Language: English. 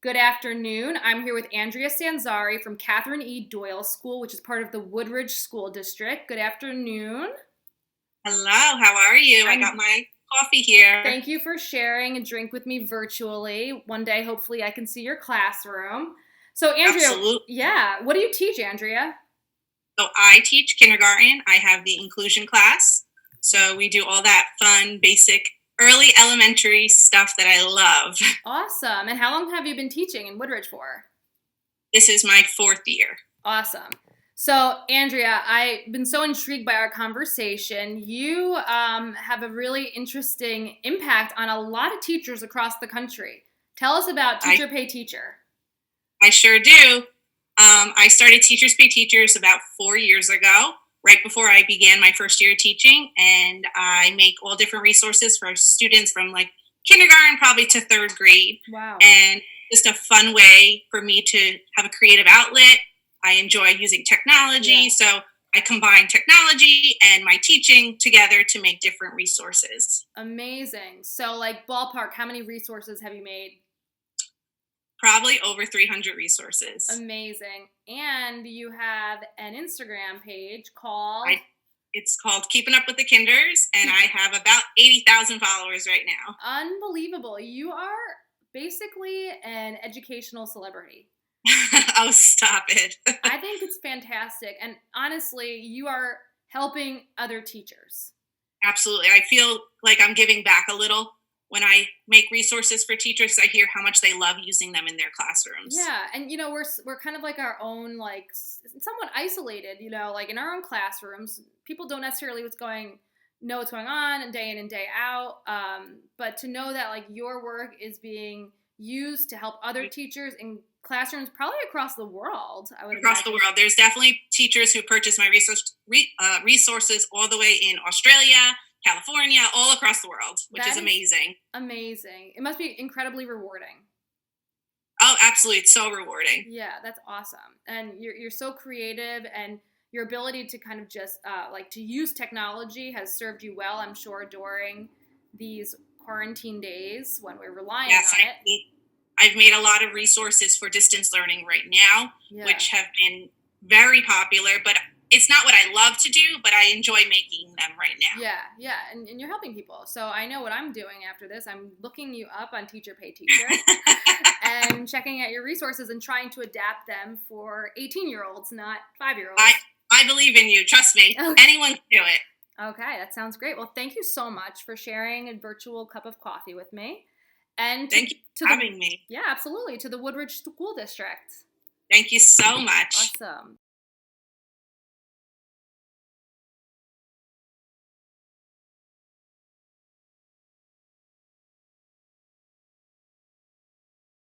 Good afternoon. I'm here with Andrea Sanzari from Catherine E. Doyle School, which is part of the Woodridge School District. Good afternoon. Hello, how are you? I got I'm my coffee here. Thank you for sharing a drink with me virtually. One day, hopefully, I can see your classroom. So, Andrea, Absolutely. yeah, what do you teach, Andrea? So I teach kindergarten. I have the inclusion class. So we do all that fun, basic, early elementary stuff that I love. Awesome. And how long have you been teaching in Woodridge for? This is my fourth year. Awesome. So, Andrea, I've been so intrigued by our conversation. You have a really interesting impact on a lot of teachers across the country. Tell us about I, Teacher Pay Teacher. I sure do. I started Teachers Pay Teachers about 4 years ago, right before I began my first year of teaching. And I make all different resources for students from like kindergarten probably to third grade. Wow. And just a fun way for me to have a creative outlet. I enjoy using technology. Yeah. So I combine technology and my teaching together to make different resources. Amazing. So, like, ballpark, how many resources have you made? Probably over 300 resources. Amazing. And you have an Instagram page called I, it's called Keeping Up with the Kinders, and Keep I have about 80,000 followers right now. Unbelievable. You are basically an educational celebrity. Oh, stop it. I think it's fantastic. And honestly, you are helping other teachers. Absolutely. I feel like I'm giving back a little when I make resources for teachers. I hear how much they love using them in their classrooms. Yeah, and we're kind of like our own, like, somewhat isolated, like in our own classrooms. People don't necessarily know what's going on and day in and day out. But to know that like your work is being used to help other teachers in classrooms probably across the world, I would Across the imagine. world, there's definitely teachers who purchase my resources all the way in Australia, California, all across the world, which That is is amazing. amazing. It must be incredibly rewarding. Oh, absolutely. It's so rewarding. Yeah, that's awesome. And you're so creative, and your ability to kind of just like to use technology has served you well, I'm sure, during these quarantine days when we're relying Yes, on it. I've made a lot of resources for distance learning right now, Yeah. which have been very popular, but it's not what I love to do, but I enjoy making them right now. Yeah, and you're helping people. So I know what I'm doing after this. I'm looking you up on Teacher Pay Teacher and checking out your resources and trying to adapt them for 18-year-olds, not 5-year-olds. I believe in you. Trust me. Okay. Anyone can do it. Okay, that sounds great. Well, thank you so much for sharing a virtual cup of coffee with me. And Thank you for having me. Yeah, absolutely. To the Woodridge School District. Thank you so much. Awesome.